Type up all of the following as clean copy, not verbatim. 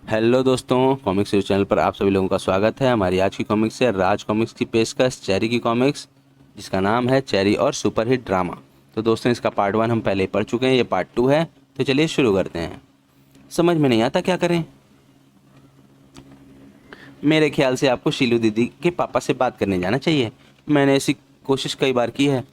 Hello दोस्तों, comics news channel पर आप सभी लोगों का स्वागत है। हमारी आज की कॉमिक्स है राज कॉमिक्स की पेशकश चेरी की कॉमिक्स, जिसका नाम है चेरी और सुपरहिट ड्रामा। तो दोस्तों, इसका पार्ट 1 हम पहले पढ़ चुके हैं, ये पार्ट 2 है। तो चलिए शुरू करते हैं। समझ में नहीं आता क्या करें। मेरे ख्याल से आपको शीलू दीदी के पापा से बात करने जाना चाहिए। मैंने ऐसी कोशिश कई बार की है,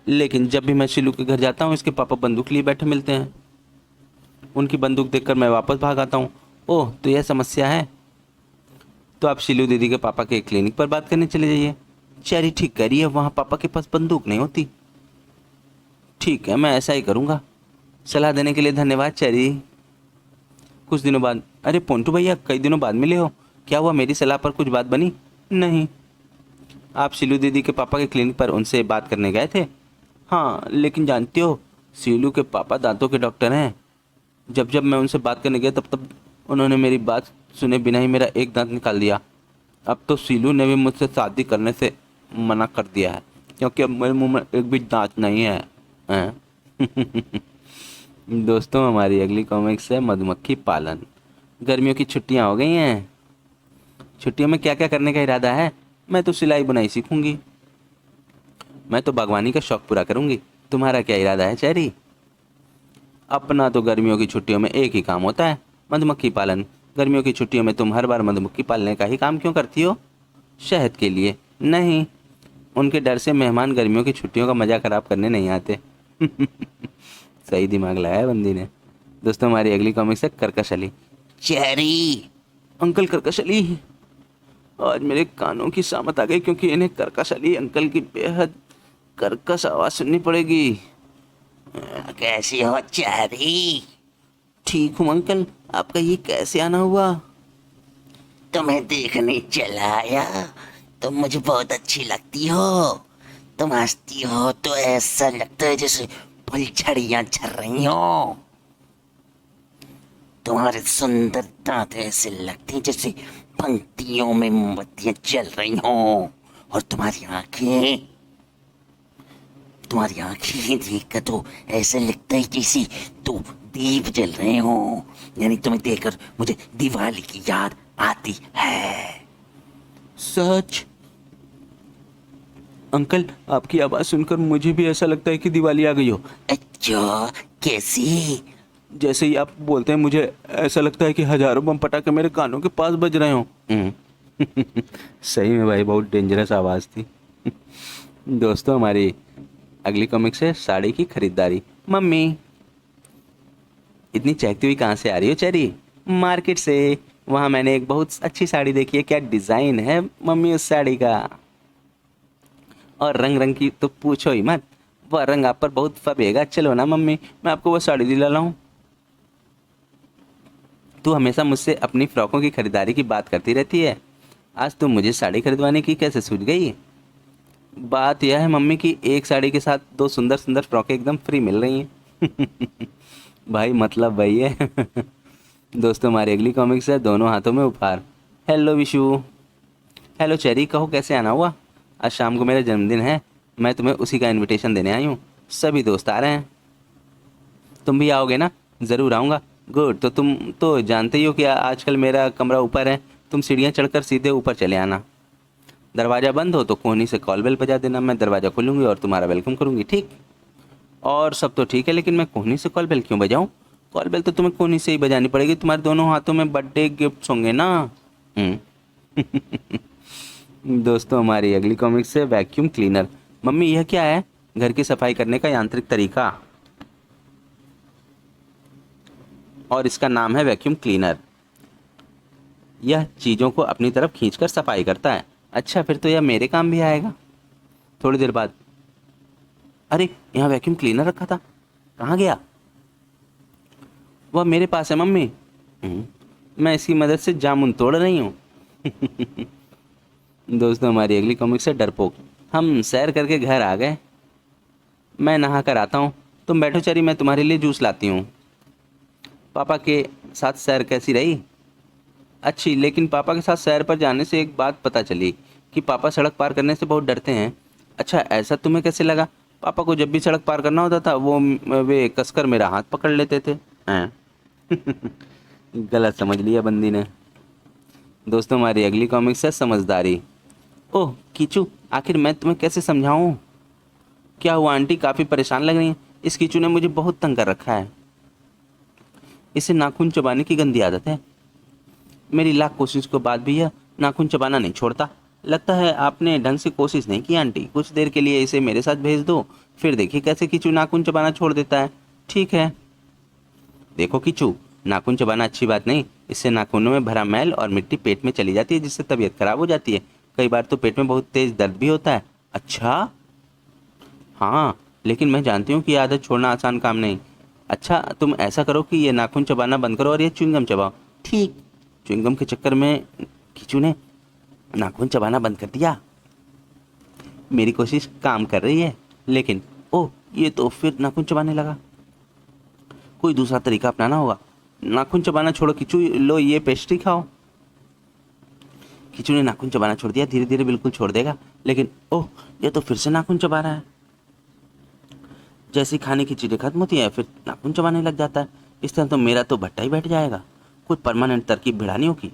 लेकिन जब भी मैं शीलू के घर जाता हूँ, इसके पापा बंदूक लिए बैठे मिलते हैं। उनकी बंदूक देखकर मैं वापस भाग आता हूँ। ओह, तो यह समस्या है। तो आप शीलू दीदी के पापा के क्लिनिक पर बात करने चले जाइए। चेरी ठीक कह रही है, वहाँ पापा के पास बंदूक नहीं होती। ठीक है, मैं ऐसा ही करूँगा। सलाह देने के लिए धन्यवाद चेरी। कुछ दिनों बाद, अरे पोंटू भैया, कई दिनों बाद मिले हो। क्या हुआ, मेरी सलाह पर कुछ बात बनी? नहीं। आप शीलू दीदी के पापा के क्लिनिक पर उनसे बात करने गए थे? हाँ, लेकिन जानती हो, शीलू के पापा दांतों के डॉक्टर हैं। जब जब मैं उनसे बात करने गया, तब तब उन्होंने मेरी बात सुने बिना ही मेरा एक दांत निकाल दिया। अब तो सीलू ने भी मुझसे शादी करने से मना कर दिया है, क्योंकि अब मेरे मुंह में एक भी दांत नहीं है। हैं? दोस्तों, हमारी अगली कॉमिक्स है मधुमक्खी पालन। गर्मियों की छुट्टियां हो गई हैं। छुट्टियों में क्या क्या करने का इरादा है? मैं तो सिलाई बुनाई सीखूंगी। मैं तो बागवानी का शौक पूरा करूंगी। तुम्हारा क्या इरादा है चेरी? अपना तो गर्मियों की छुट्टियों में एक ही काम होता है, मधुमक्खी पालन। गर्मियों की छुट्टियों में तुम हर बार मधुमक्खी पालने का ही काम क्यों करती हो? शहद के लिए? नहीं, उनके डर से मेहमान गर्मियों की छुट्टियों का मजा खराब करने नहीं आते। सही दिमाग लगाया बंदी ने। दोस्तों, हमारी अगली कॉमिक्स है कर्कश अली। चेरी, अंकल कर्कश अली, आज मेरे कानों की सामत आ गई, क्योंकि इन्हें कर्कश अली अंकल की बेहद कर्कश आवाज़ सुननी पड़ेगी। कैसी हो चेरी? ठीक हूँ अंकल, आपका ये कैसे आना हुआ? तुम्हें देखने चला आया। तुम मुझे बहुत अच्छी लगती हो। तुम हंसती हो तो ऐसा लगता है जैसे फुलझड़ियां झर रही हो। तुम्हारे सुंदर दांत ऐसे लगते हैं जैसे पंक्तियों में मोमबत्तियां जल रही हो। और तुम्हारी आंखें देखकर तो ऐसा लगता है जैसे दो दीप जल रहे हो। यानी तुम्हें देखकर मुझे दिवाली की याद आती है। सच? अंकल, आपकी आवाज़ सुनकर मुझे भी ऐसा लगता है कि दिवाली आ गई हो। अच्छा, कैसी? जैसे ही आप बोलते हैं, मुझे ऐसा लगता है कि हजारों बम पटाखे मेरे कानों के पास बज रहे हो। सही में भाई, बहुत डेंजरस आवाज़ थी। दोस्तों, हमारी अगली कॉमिक्स है साड़ी की खरीदारी। मम्मी, इतनी चहकती हुई कहाँ से आ रही हो चेरी? मार्केट से। वहाँ मैंने एक बहुत अच्छी साड़ी देखी है। क्या डिज़ाइन है मम्मी उस साड़ी का! और रंग रंग की तो पूछो ही मत। वह रंग आप पर बहुत फबेगा। चलो ना मम्मी, मैं आपको वो साड़ी दिला लाऊं। तू हमेशा मुझसे अपनी फ्रॉकों की खरीदारी की बात करती रहती है। आज तुम मुझे साड़ी खरीदवाने की कैसे सूझ गई? बात यह है मम्मी कि एक साड़ी के साथ दो सुंदर सुंदर फ्रॉकें एकदम फ्री मिल रही हैं। भाई, मतलब वही है। दोस्तों, हमारी अगली कॉमिक्स है दोनों हाथों में उपहार। हेलो विशु। हेलो चेरी, कहो कैसे आना हुआ? आज शाम को मेरा जन्मदिन है। मैं तुम्हें उसी का इनविटेशन देने आई हूँ। सभी दोस्त आ रहे हैं। तुम भी आओगे ना? ज़रूर आऊँगा। गुड। तो तुम तो जानते ही हो कि आजकल मेरा कमरा ऊपर है। तुम सीढ़ियाँ चढ़कर सीधे ऊपर चले आना। दरवाज़ा बंद हो तो कोहनी से कॉल बेल बजा देना। मैं दरवाज़ा खोलूँगी और तुम्हारा वेलकम करूँगी, ठीक? और सब तो ठीक है, लेकिन मैं कोहनी से कॉल बेल क्यों बजाऊँ? कॉल बेल तो तुम्हें कोहनी से ही बजानी पड़ेगी। तुम्हारे दोनों हाथों में बर्थडे गिफ्ट्स होंगे ना। हम्म। दोस्तों, हमारी अगली कॉमिक्स है वैक्यूम क्लीनर। मम्मी, यह क्या है? घर की सफाई करने का यांत्रिक तरीका, और इसका नाम है वैक्यूम क्लीनर। यह चीज़ों को अपनी तरफ खींचकर सफाई करता है। अच्छा, फिर तो यह मेरे काम भी आएगा। थोड़ी देर बाद, अरे यहाँ वैक्यूम क्लीनर रखा था, कहाँ गया? वह मेरे पास है मम्मी। मैं इसकी मदद से जामुन तोड़ रही हूँ। दोस्तों, हमारी अगली कॉमिक्स है डरपोक। हम सैर करके घर आ गए। मैं नहा कर आता हूँ। तुम बैठो चरी, मैं तुम्हारे लिए जूस लाती हूँ। पापा के साथ सैर कैसी रही? अच्छी, लेकिन पापा के साथ सैर पर जाने से एक बात पता चली कि पापा सड़क पार करने से बहुत डरते हैं। अच्छा, ऐसा तुम्हें कैसे लगा? पापा को जब भी सड़क पार करना होता था, वे कसकर मेरा हाथ पकड़ लेते थे। हैं? गलत समझ लिया बंदी ने। दोस्तों हमारी अगली कॉमिक्स है समझदारी। ओह कीचू, आखिर मैं तुम्हें कैसे समझाऊं? क्या हुआ आंटी, काफ़ी परेशान लग रही हैं। इस कीचू ने मुझे बहुत तंग कर रखा है। इसे नाखून चबाने की गंदी आदत है। मेरी लाख कोशिश के बाद भी यह नाखून चबाना नहीं छोड़ता। लगता है आपने ढंग से कोशिश नहीं की आंटी। कुछ देर के लिए इसे मेरे साथ भेज दो, फिर देखिए कैसे कीचू नाखून चबाना छोड़ देता है। ठीक है। देखो कीचू, नाखून चबाना अच्छी बात नहीं। इससे नाखूनों में भरा मैल और मिट्टी पेट में चली जाती है, जिससे तबीयत खराब हो जाती है। कई बार तो पेट में बहुत तेज दर्द भी होता है। अच्छा। हाँ, लेकिन मैं जानती हूँ कि ये आदत छोड़ना आसान काम नहीं। अच्छा, तुम ऐसा करो कि ये नाखून चबाना बंद करो और ये च्युइंगम चबाओ। ठीक। च्युइंगम के चक्कर में कीचू ने नाखून चबाना बंद कर दिया। मेरी कोशिश काम कर रही है, लेकिन ओह, ये तो फिर नाखून चबाने लगा। कोई दूसरा तरीका अपनाना होगा। नाखून चबाना छोड़ो कीचू, लो ये पेस्ट्री खाओ। कीचू ने नाखून चबाना छोड़ दिया। धीरे धीरे बिल्कुल छोड़ देगा, लेकिन ओह, ये तो फिर से नाखून चबा रहा है। जैसी खाने की चीज़ें खत्म होती है फिर नाखून चबाने लग जाता है। इस तरह तो मेरा तो भट्टा ही बैठ जाएगा। कोई परमानेंट तरकीब भिड़ानी होगी।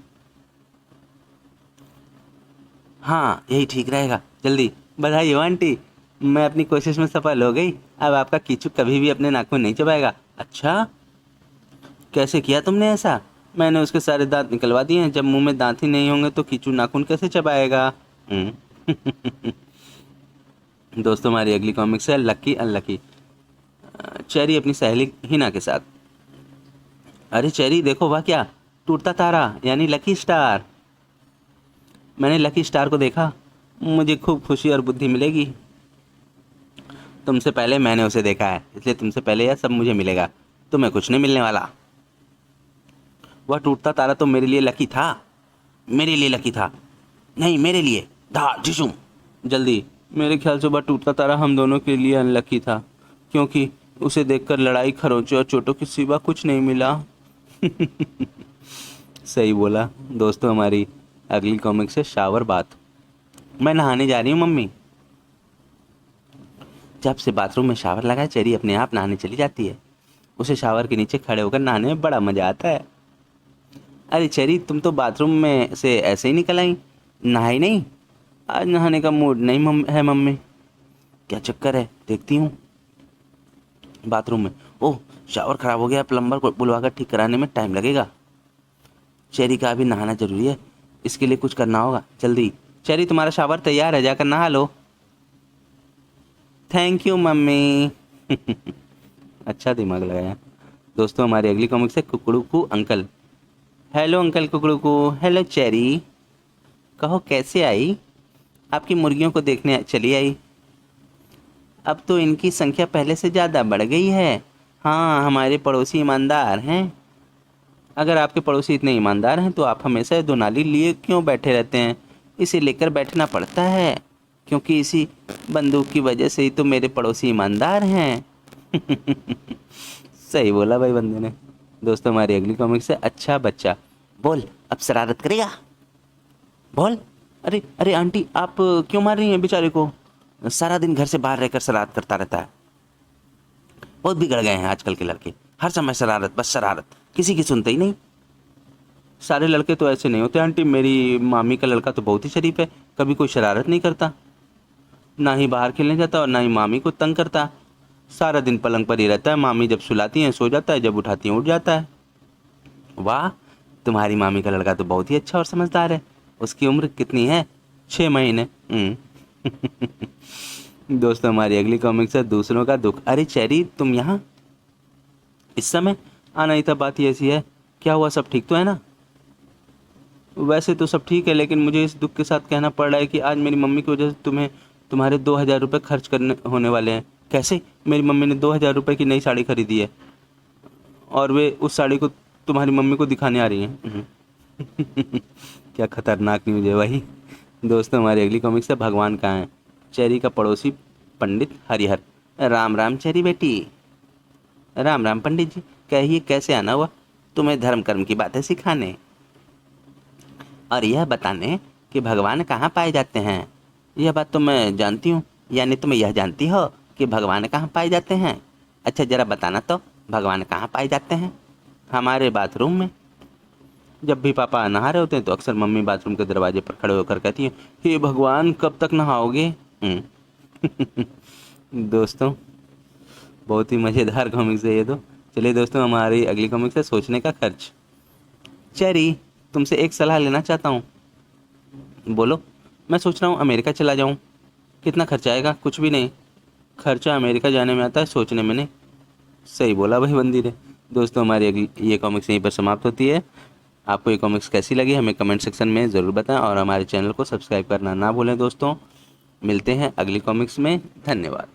हाँ, यही ठीक रहेगा। जल्दी। बधाई हो आंटी, मैं अपनी कोशिश में सफल हो गई। अब आपका कीचू कभी भी अपने नाखून नहीं चबाएगा। अच्छा, कैसे किया तुमने ऐसा? मैंने उसके सारे दांत निकलवा दिए हैं। जब मुंह में दांत ही नहीं होंगे तो कीचू नाखून कैसे चबाएगा? दोस्तों हमारी अगली कॉमिक्स है लकी अनलकी। चेरी अपनी सहेली हिना के साथ। अरे चेरी देखो, वाह क्या टूटता तारा, यानी लकी स्टार। मैंने लकी स्टार को देखा, मुझे खूब खुशी और बुद्धि मिलेगी। तुमसे पहले मैंने उसे देखा है, इसलिए तुमसे पहले यह सब मुझे मिलेगा। तुम्हें कुछ नहीं मिलने वाला। वह टूटता तारा तो मेरे लिए लकी था। मेरे लिए लकी था, नहीं मेरे लिए। धार झुझुम। जल्दी। मेरे ख्याल से वह टूटता तारा हम दोनों के लिए अनलकी था, क्योंकि उसे देखकर लड़ाई, खरोंचे और चोटों के सिवा कुछ नहीं मिला। सही बोला। दोस्तों हमारी अगली कॉमिक्स है शावर बात। मैं नहाने जा रही हूँ मम्मी। जब से बाथरूम में शावर लगा है, चेरी अपने आप नहाने चली जाती है। उसे शावर के नीचे खड़े होकर नहाने में बड़ा मजा आता है। अरे चेरी, तुम तो बाथरूम में से ऐसे ही निकल आई, नहाई नहीं? आज नहाने का मूड नहीं है मम्मी। क्या चक्कर है, देखती हूँ। बाथरूम में, ओह शावर खराब हो गया, प्लम्बर को बुलवाकर ठीक कराने में टाइम लगेगा। चेरी का अभी नहाना जरूरी है, इसके लिए कुछ करना होगा। जल्दी। चेरी, तुम्हारा शावर तैयार है, जाकर नहा लो। Thank you mummy. अच्छा दिमाग लगाया। दोस्तों हमारी अगली कॉमिक्स है कुकड़ू को अंकल। हेलो अंकल कुकड़ू को। हेलो चेरी, कहो कैसे आई? आपकी मुर्गियों को देखने चली आई। अब तो इनकी संख्या पहले से ज़्यादा बढ़ गई है। हाँ, हमारे पड़ोसी ईमानदार हैं। अगर आपके पड़ोसी इतने ईमानदार हैं तो आप हमेशा दो नाली लिए क्यों बैठे रहते हैं? इसे लेकर बैठना पड़ता है, क्योंकि इसी बंदूक की वजह से ही तो मेरे पड़ोसी ईमानदार हैं। सही बोला भाई बंदे ने। दोस्तों हमारी अगली कॉमिक्स है अच्छा बच्चा। बोल, अब शरारत करेगा? बोल। अरे अरे आंटी, आप क्यों मार रही हैं बेचारे को? सारा दिन घर से बाहर रहकर शरारत करता रहता है। बहुत बिगड़ गए हैं आजकल के लड़के, हर समय शरारत, बस शरारत, किसी की सुनते ही नहीं। सारे लड़के तो ऐसे नहीं होते आंटी। मेरी मामी का लड़का तो बहुत ही शरीफ है, कभी कोई शरारत नहीं करता, ना ही बाहर खेलने जाता और ना ही मामी को तंग करता। सारा दिन पलंग पर ही रहता है। मामी जब सुलाती हैं सो जाता है, जब उठाती हैं उठ जाता है। वाह, तुम्हारी मामी का लड़का तो बहुत ही अच्छा और समझदार है। उसकी उम्र कितनी है? 6 महीने। दोस्तों हमारी अगली कॉमिक्स है दूसरों का दुख। अरे चेरी, तुम यहाँ इस समय आना ही था? बात ही ऐसी है। क्या हुआ, सब ठीक तो है ना? वैसे तो सब ठीक है, लेकिन मुझे इस दुख के साथ कहना पड़ रहा है कि आज मेरी मम्मी की वजह से तुम्हें तुम्हारे 2,000 रुपये खर्च करने होने वाले हैं। कैसे? मेरी मम्मी ने 2,000 रुपये की नई साड़ी खरीदी है और वे उस साड़ी को तुम्हारी मम्मी को दिखाने आ रही हैं। क्या खतरनाक न्यूज़ है भाई। दोस्तों हमारी अगली कॉमिक्स है भगवान कहाँ है। चेरी का पड़ोसी पंडित हरिहर। राम राम चेरी बेटी। राम राम पंडित जी, कहिए कैसे आना हुआ? तुम्हें धर्म कर्म की बातें सिखाने और यह बताने कि भगवान कहाँ पाए जाते हैं। यह बात तो मैं जानती हूँ। यानी तुम यह जानती हो कि भगवान कहाँ पाए जाते हैं? अच्छा जरा बताना तो, भगवान कहाँ पाए जाते हैं? हमारे बाथरूम में। जब भी पापा नहा रहे होते हैं तो अक्सर मम्मी बाथरूम के दरवाजे पर खड़े होकर कहती है, हे भगवान कब तक नहाओगे। दोस्तों बहुत ही मज़ेदार कॉमिक्स है ये तो। चलिए दोस्तों, हमारी अगली कॉमिक्स है सोचने का खर्च। चेरी, तुमसे एक सलाह लेना चाहता हूँ। बोलो। मैं सोच रहा हूँ अमेरिका चला जाऊँ। कितना खर्चा आएगा? कुछ भी नहीं। खर्चा अमेरिका जाने में आता है, सोचने में नहीं। सही बोला भाई बंदी ने। दोस्तों हमारी अगली ये कॉमिक्स यहीं पर समाप्त होती है। आपको ये कॉमिक्स कैसी लगी हमें कमेंट सेक्शन में ज़रूर बताएं और हमारे चैनल को सब्सक्राइब करना ना भूलें दोस्तों। मिलते हैं अगली कॉमिक्स में। धन्यवाद।